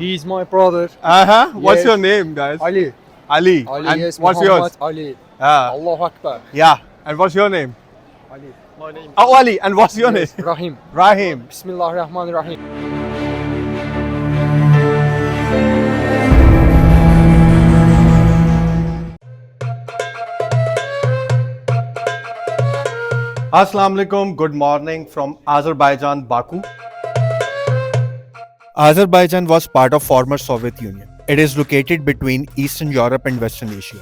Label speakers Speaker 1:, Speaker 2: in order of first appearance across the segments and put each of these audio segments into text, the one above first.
Speaker 1: He's my brother.
Speaker 2: What's
Speaker 1: Yes.
Speaker 2: your name, guys?
Speaker 1: Ali.
Speaker 2: Ali.
Speaker 1: Ali,
Speaker 2: And
Speaker 1: yes.
Speaker 2: what's
Speaker 1: Muhammad
Speaker 2: yours?
Speaker 1: Ali.
Speaker 2: Ah,
Speaker 1: Allahu Akbar.
Speaker 2: yeah. And what's your name?
Speaker 1: Ali. My name.
Speaker 2: Oh, Ali. And what's your
Speaker 1: Yes,
Speaker 2: name?
Speaker 1: Rahim.
Speaker 2: Rahim.
Speaker 1: Bismillah Rahman Rahim.
Speaker 2: Assalamu alaikum. Good morning from Azerbaijan, Baku. Azerbaijan was part of former Soviet Union. It is located between Eastern Europe and Western Asia.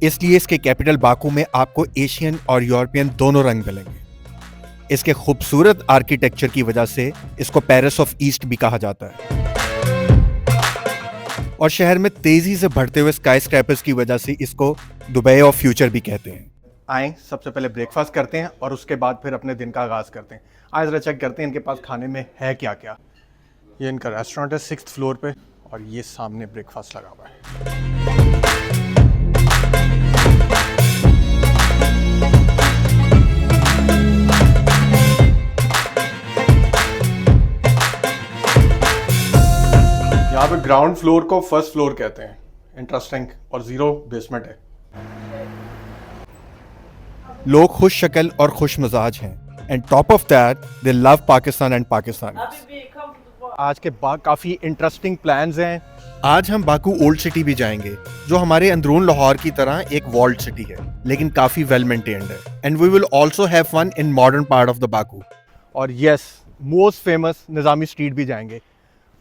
Speaker 2: इसलिए इसके capital Baku में आपको Asian और European दोनों रंग मिलेंगे। इसके खूबसूरत आर्किटेक्चर की वजह से इसको पेरिस ऑफ ईस्ट भी कहा जाता है। और शहर में तेजी से बढ़ते हुए स्काई स्क्रैपर्स की वजह से इसको दुबई ऑफ फ्यूचर भी कहते हैं। आए सबसे पहले ब्रेकफास्ट करते हैं और उसके बाद फिर अपने दिन का आगाज करते हैं। आए जरा चेक करते हैं इनके पास खाने में है क्या क्या। ये इनका रेस्टोरेंट है 6th फ्लोर पे और ये सामने ब्रेकफास्ट लगा हुआ है। यहाँ पे ग्राउंड फ्लोर को फर्स्ट फ्लोर कहते हैं। इंटरेस्टिंग। और 0 बेसमेंट है। लोग खुश शक्ल और खुश मिजाज हैं and top of that they love Pakistan and Pakistan. आज के बाद काफ़ी इंटरेस्टिंग प्लान्स हैं। आज हम बाकू ओल्ड सिटी भी जाएंगे जो हमारे अंदरून लाहौर की तरह एक वॉल्ड सिटी है लेकिन काफ़ी वेल मेंटेन्ड है। And we will also have fun in modern part of the Baku. और yes, most famous Nizami street भी जाएंगे।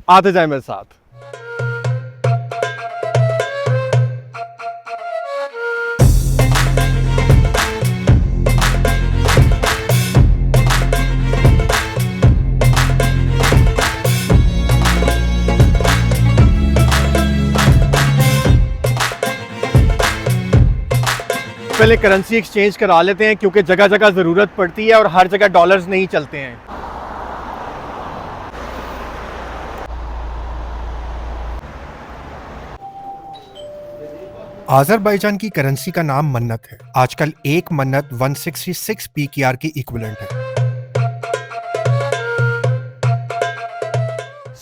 Speaker 2: आते जाए मेरे साथ। पहले करेंसी एक्सचेंज करा लेते हैं क्योंकि जगह जगह ज़रूरत पड़ती है और हर जगह डॉलर्स नहीं चलते हैं। आज़रबाईजान की करेंसी का नाम मन्नत है। आजकल एक मन्नत 166 PKR की इक्विवेलेंट है।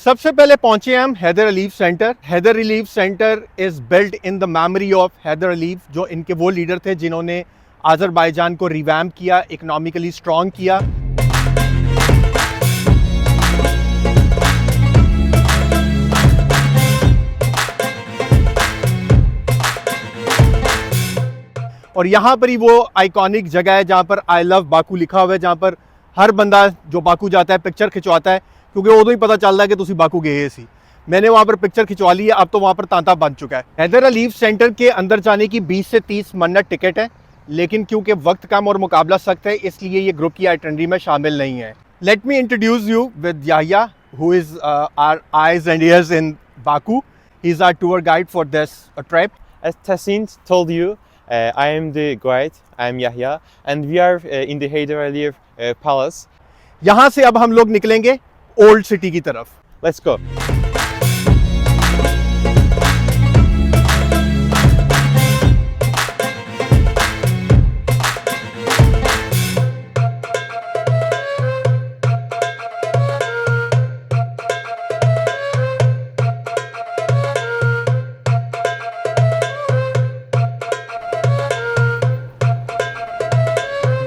Speaker 2: सबसे पहले पहुंचे हम Heydar Aliyev center. Heydar Aliyev center is built in the memory of Heydar Aliyev, जो इनके वो लीडर थे जिन्होंने आज़रबाईजान को रिवैम्प किया, इकोनॉमिकली स्ट्रॉन्ग किया। और यहाँ पर ही वो आइकॉनिक जगह है जहाँ पर आई लव बाकू लिखा हुआ है, जहाँ पर हर बंदा जो बाकू जाता है पिक्चर खिंचवाता है क्योंकि उदों ही पता चलता है कि तुसी बाकू गए सी। मैंने वहाँ पर पिक्चर खिंचवा ली है, अब तो वहाँ पर तांता बन चुका है। हैदर अलीफ सेंटर के अंदर जाने की 20 से 30 मन्नत टिकट है, लेकिन क्योंकि वक्त कम और मुकाबला सख्त है इसलिए ये ग्रुप की आइटनरी में शामिल नहीं है। Let me introduce you with Yahya who is our eyes and ears in Baku. He is our tour guide for this trip.
Speaker 3: As Tassin told you, I am the guide. I am Yahya, and we are in the Heydar Aliyev Palace.
Speaker 2: यहाँ से अब हम लोग निकलेंगे old city की तरफ।
Speaker 3: Let's go.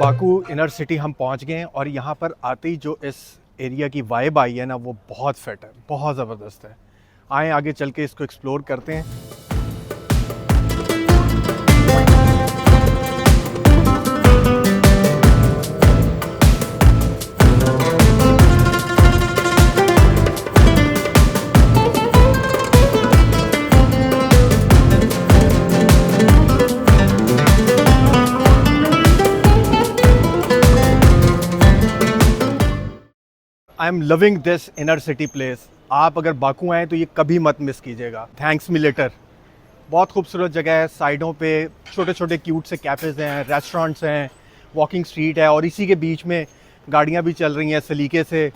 Speaker 2: Baku inner city हम पहुंच गए हैं और यहाँ पर आते ही जो इस एरिया की वाइब आई है ना वो बहुत फिट है, बहुत ज़बरदस्त है। आए आगे चल के इसको एक्सप्लोर करते हैं। I am loving this inner city place. आप अगर बाकू आएँ तो ये कभी मत मिस कीजिएगा। Thanks me later. बहुत खूबसूरत जगह है। साइडों पे छोटे छोटे क्यूट से कैफ़ेज़ हैं, रेस्टोरेंट्स हैं, वॉकिंग स्ट्रीट है और इसी के बीच में गाड़ियाँ भी चल रही हैं सलीके से।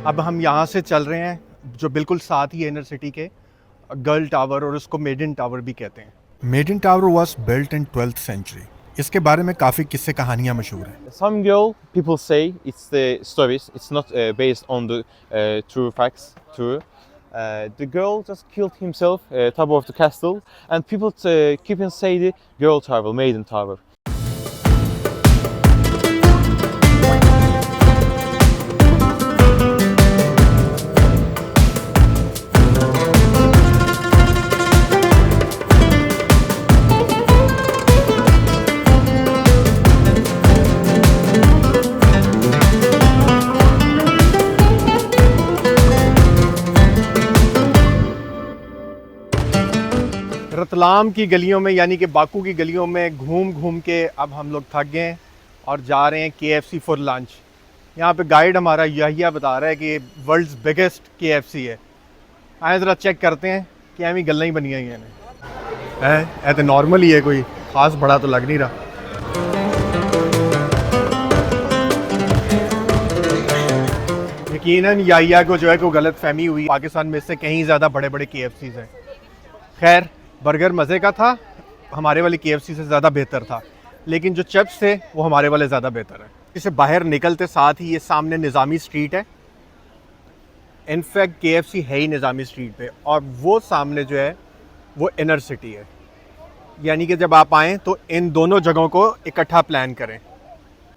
Speaker 2: अब हम यहाँ से चल रहे हैं जो बिल्कुल साथ ही इनर सिटी के गर्ल टावर, और उसको मेडन टावर भी कहते हैं।
Speaker 4: Maiden tower was built in 12th century. इसके बारे में काफ़ी किस्से कहानियाँ मशहूर हैं।
Speaker 3: Some girl, people say it's the stories. It's not based on the true facts. True. The girl just killed himself top of the castle, and people keep and say the girl tower, maiden tower.
Speaker 2: Ratlam की गलियों में यानी कि Baku की गलियों में घूम घूम के अब हम लोग थक गए हैं और जा रहे हैं KFC फॉर लंच। यहाँ पे गाइड हमारा याहिया बता रहा है कि वर्ल्ड्स बिगेस्ट KFC है। आए ज़रा चेक करते हैं कि हमें गल्ला ही बनी हैं है तो नॉर्मल ही है, कोई ख़ास बड़ा तो लग नहीं रहा। यकीनन याहिया को जो है कोई गलत फहमी हुई, पाकिस्तान में इससे कहीं ज़्यादा बड़े बड़े KFCs हैं। खैर बर्गर मज़े का था, हमारे वाले KFC से ज़्यादा बेहतर था, लेकिन जो चिप्स थे वो हमारे वाले ज़्यादा बेहतर है। इसे बाहर निकलते साथ ही ये सामने निज़ामी स्ट्रीट है। इनफैक्ट KFC है ही निज़ामी स्ट्रीट पे, और वो सामने जो है वो इनर सिटी है। यानी कि जब आप आएँ तो इन दोनों जगहों को इकट्ठा प्लान करें।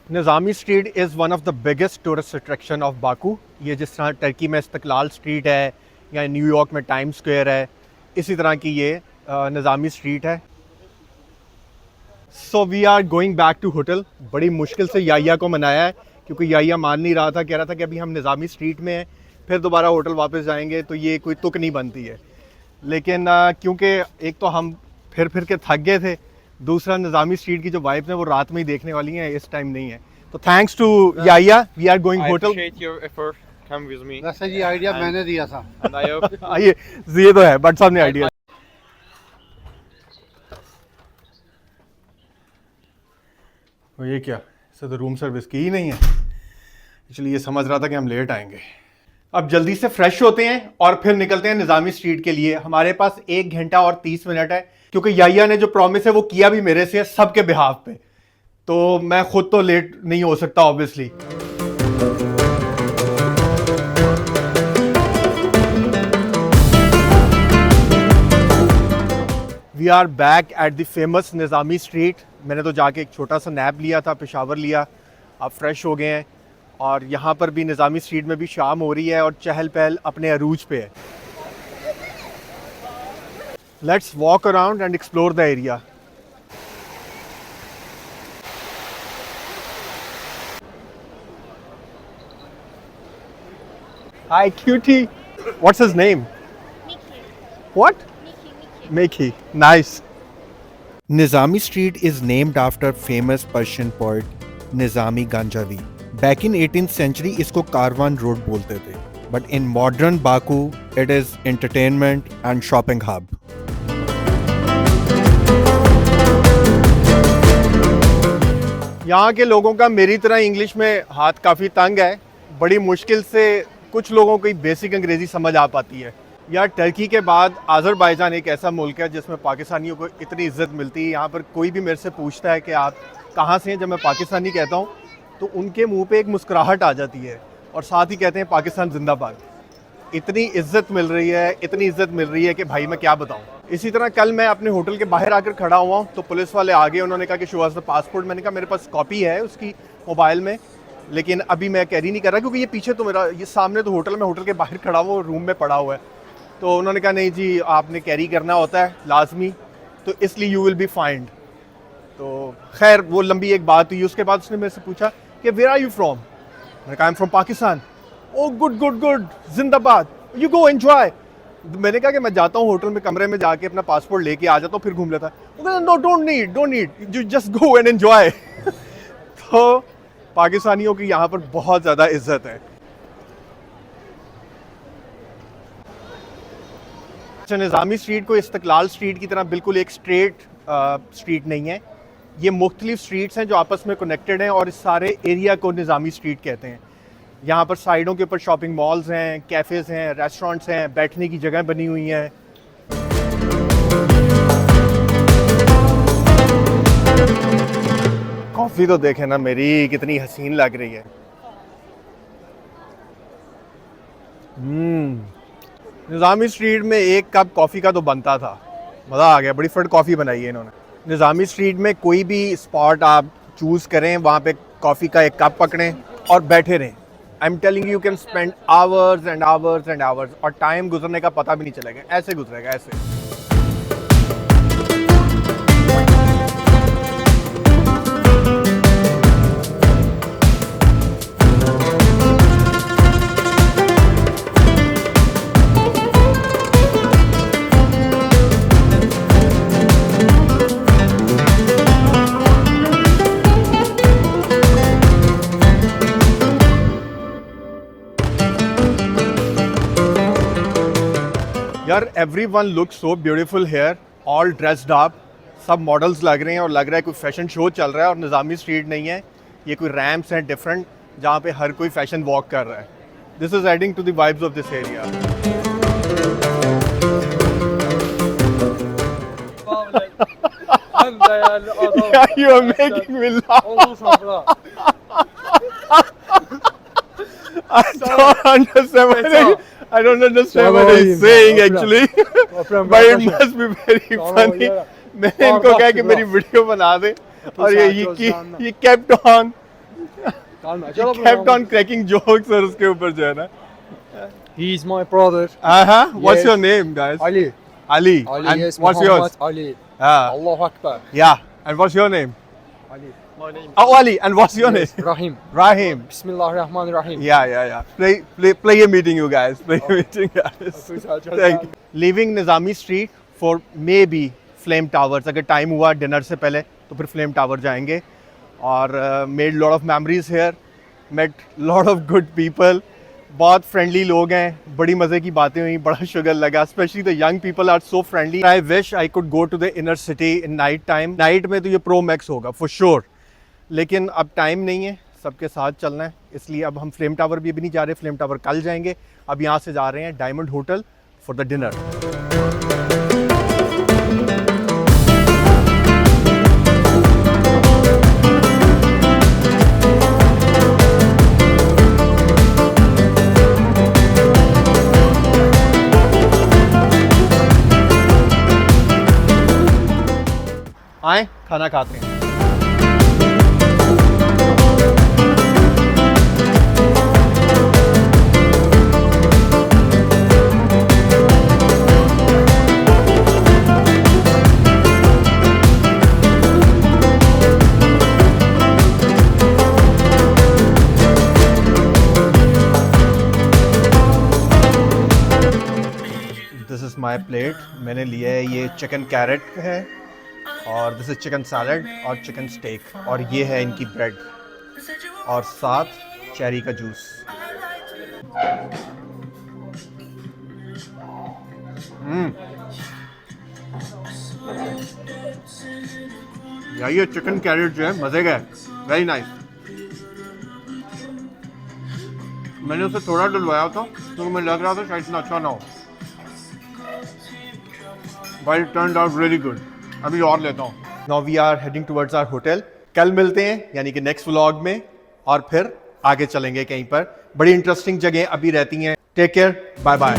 Speaker 2: Nizami street is one of the biggest tourist attraction of Baku. ये जिस तरह टर्की में इस्तकलाल स्ट्रीट है या न्यूयॉर्क में टाइम स्क्वायर है, इसी तरह की ये निज़ामी स्ट्रीट है। So we are going back to hotel. बड़ी मुश्किल से याहिया को मनाया है क्योंकि याहिया मान नहीं रहा था, कह रहा था कि अभी हम निज़ामी स्ट्रीट में हैं, फिर दोबारा होटल वापस जाएंगे, तो ये कोई तुक नहीं बनती है। लेकिन क्योंकि एक तो हम फिर के थक गए थे, दूसरा निज़ामी स्ट्रीट की जो वाइब्स हैं वो रात में ही देखने वाली हैं, इस टाइम नहीं है। तो thanks to Yahya, we are going hotel.
Speaker 3: I appreciate your effort. Come with me.
Speaker 1: वैसे ये आइडिया मैंने दिया था।
Speaker 3: And I hope
Speaker 2: आइए, ये तो है बट साहब ने आइडिया। ये क्या, इसे तो रूम सर्विस की ही नहीं है, इसलिए ये समझ रहा था कि हम लेट आएंगे। अब जल्दी से फ्रेश होते हैं और फिर निकलते हैं निज़ामी स्ट्रीट के लिए। हमारे पास 1 घंटा और 30 मिनट है, क्योंकि याहिया ने जो प्रॉमिस है वो किया भी मेरे से सबके बिहाफ पे, तो मैं खुद तो लेट नहीं हो सकता obviously. We are back at the famous Nizami street. मैंने तो जाके एक छोटा सा नैप लिया था, पेशावर लिया, अब फ्रेश हो गए हैं। और यहाँ पर भी निज़ामी स्ट्रीट में भी शाम हो रही है और चहल पहल अपने अरूज पे है। Let's walk around and explore the area. Hi cutie, what's his name? What? Mickey. Nice.
Speaker 4: Nizami Street is named after famous Persian poet Nizami Ganjavi. Back in 18th century इसको कारवान रोड बोलते थे, but in modern Baku it is entertainment and shopping hub.
Speaker 2: यहाँ के लोगों का मेरी तरह English में हाथ काफ़ी तंग है, बड़ी मुश्किल से कुछ लोगों को बेसिक अंग्रेज़ी समझ आ पाती है। यार टर्की के बाद अज़रबैजान एक ऐसा मुल्क है जिसमें पाकिस्तानियों को इतनी इज्जत मिलती है। यहाँ पर कोई भी मेरे से पूछता है कि आप कहाँ से हैं, जब मैं पाकिस्तानी कहता हूँ तो उनके मुंह पे एक मुस्कुराहट आ जाती है और साथ ही कहते हैं पाकिस्तान जिंदाबाद। इतनी इज्जत मिल रही है, इतनी इज्जत मिल रही है कि भाई मैं क्या बताऊँ। इसी तरह कल मैं अपने होटल के बाहर आकर खड़ा हुआ हूँ तो पुलिस वाले आ गए, उन्होंने कहा कि शो अस द पासपोर्ट। मैंने कहा मेरे पास कॉपी है उसकी मोबाइल में, लेकिन अभी मैं कैरी नहीं कर रहा क्योंकि ये पीछे तो मेरा, ये सामने तो होटल में, होटल के बाहर खड़ा हुआ रूम में पड़ा हुआ है। तो उन्होंने कहा नहीं जी आपने कैरी करना होता है लाजमी, तो इसलिए यू विल बी फाइंड। तो खैर वो लंबी एक बात हुई। उसके बाद उसने मेरे से पूछा कि वेयर आर यू फ्रॉम? मैंने कहा I am from Pakistan. Oh good good good, जिंदाबाद, यू गो एंजॉय। मैंने कहा कि मैं जाता हूँ होटल में, कमरे में जाके अपना पासपोर्ट लेके आ जाता हूँ, फिर घूम लेता। No don't need, you just go and enjoy. तो पाकिस्तानियों की यहाँ पर बहुत ज़्यादा इज्जत है। निज़ामी स्ट्रीट को इस्तकलाल स्ट्रीट की तरह बिल्कुल एक स्ट्रेट स्ट्रीट नहीं है, ये मुख्तलिफ स्ट्रीट्स हैं जो आपस में कनेक्टेड हैं और इस सारे एरिया को निज़ामी स्ट्रीट कहते हैं। यहाँ पर साइडों के ऊपर शॉपिंग मॉल्स हैं, कैफ़ेज़ हैं, रेस्टोरेंट्स हैं, बैठने की जगह बनी हुई हैं। कॉफ़ी तो देखें ना मेरी, कितनी हसीन लग रही है। निज़ामी स्ट्रीट में एक कप कॉफ़ी का तो बनता था, मज़ा आ गया। बड़ी फट कॉफ़ी बनाई है इन्होंने। निज़ामी स्ट्रीट में कोई भी स्पॉट आप चूज़ करें, वहाँ पे कॉफ़ी का एक कप पकड़ें और बैठे रहें। I am telling you can spend hours and hours and hours, और टाइम गुजरने का पता भी नहीं चलेगा, ऐसे गुजरेगा ऐसे। यार everyone looks so beautiful here, all dressed up, सब मॉडल्स लग रहे हैं और लग रहा है कोई फैशन शो चल रहा है। और निज़ामी स्ट्रीट नहीं है, ये कोई रैम्प्स हैं डिफरेंट, जहाँ पे हर कोई फैशन वॉक कर रहा है। This is adding to the vibes of this area. You are making me laugh. I don't understand what he's saying actually, but it must be very funny. मैंने इनको कहा कि मेरी वीडियो बना दे, और ये kept on cracking jokes, और उसके ऊपर जो है ना,
Speaker 1: He is my brother.
Speaker 2: What's
Speaker 1: Yes.
Speaker 2: your name, guys?
Speaker 1: Ali.
Speaker 2: Ali.
Speaker 1: Ali,
Speaker 2: And
Speaker 1: yes,
Speaker 2: what's
Speaker 1: Muhammad
Speaker 2: yours?
Speaker 1: Ali.
Speaker 2: Ah,
Speaker 1: Allahu Akbar.
Speaker 2: yeah. And what's your name?
Speaker 1: Ali. My name
Speaker 2: Oh, Ali. And what's your
Speaker 1: is
Speaker 2: name?
Speaker 1: Rahim.
Speaker 2: Rahim.
Speaker 1: Bismillahirrahmanirrahim.
Speaker 2: Yeah. Play a meeting, you guys. Play a meeting, guys. Thank you. Leaving Nizami Street for maybe Flame Towers. अगर time हुआ dinner से पहले तो फिर Flame Tower जाएंगे। और made lot of memories here. Met lot of good people. बहुत friendly लोग हैं, बड़ी मज़े की बातें हुई, बड़ा शुगर लगा। Specially the young people are so friendly. I wish I could go to the inner city in night time. Night में तो ये प्रो मैक्स होगा फॉर श्योर, लेकिन अब टाइम नहीं है, सबके साथ चलना है, इसलिए अब हम फ्लेम टावर भी अभी नहीं जा रहे। फ्लेम टावर कल जाएंगे। अब यहाँ से जा रहे हैं diamond hotel for the dinner. आए खाना खाते हैं। This is my plate. मैंने लिया है ये चिकन कैरेट है, और दिस इज चिकन सैलड और चिकन स्टेक, और ये है इनकी ब्रेड, और साथ चेरी का जूस। यार ये चिकन कैरेट जो है मज़े का है, वेरी नाइस। मैंने उसे थोड़ा डलवाया था तो मुझे लग रहा था शायद इतना अच्छा ना हो, but it turned out really good. अभी और लेता हूँ। Now we are heading towards our hotel. कल मिलते हैं, यानी कि नेक्स्ट व्लॉग में, और फिर आगे चलेंगे कहीं पर। बड़ी इंटरेस्टिंग जगह अभी रहती हैं। Take care, bye bye.